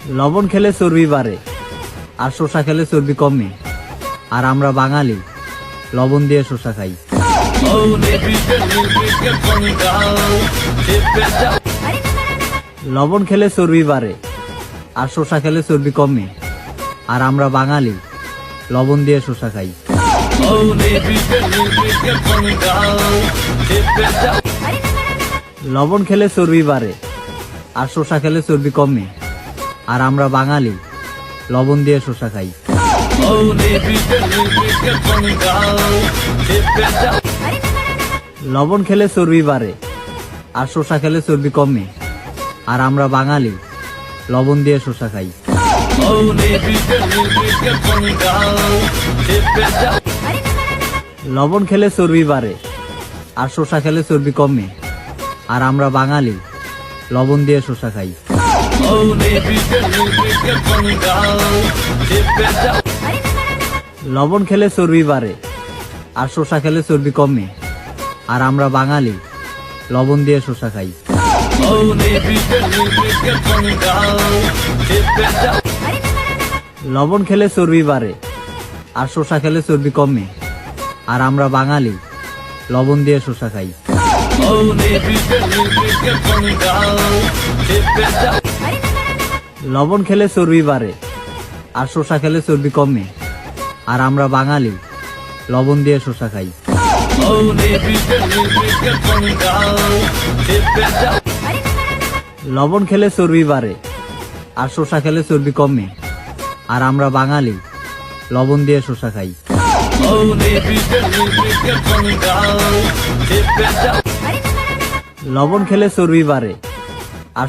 লবণ খেলে চর্বি বাড়ে আর শসা খেলে চর্বি কমে। আর আমরা বাঙালি লবণ দিয়ে শসা খাই। লবণ খেলে চর্বি বাড়ে আর শসা খেলে চর্বি কমে। আর আমরা বাঙালি লবণ দিয়ে শসা খাই। লবণ খেলে চর্বি বাড়ে আর শসা খেলে চর্বি কমে। আর আমরা বাঙালি লবণ দিয়ে শসা খাই। লবণ খেলে চর্বি বাড়ে আর শসা খেলে চর্বি কমে। আর আমরা বাঙালি লবণ দিয়ে শসা খাই। লবণ খেলে চর্বি বাড়ে আর শসা খেলে চর্বি কমে। আর আমরা বাঙালি লবণ দিয়ে শসা খাই। লবণ খেলে চর্বি বাড়ে আর শসা খেলে চর্বি কমে। আর আমরা বাঙালি লবণ দিয়ে শসা খাই। লবণ খেলে চর্বি বাড়ে আর শসা খেলে চর্বি কমে। আর আমরা বাঙালি লবণ দিয়ে শসা খাই। লবণ খেলে চর্বি বাড়ে আর শসা খেলে চর্বি কমে। আর আমরা বাঙালি লবণ দিয়ে শসা খাই। লবণ খেলে চর্বি বাড়ে আর শসা খেলে চর্বি কমে। আর আমরা বাঙালি লবণ দিয়ে শসা খাই। লবণ খেলে চর্বি বাড়ে আর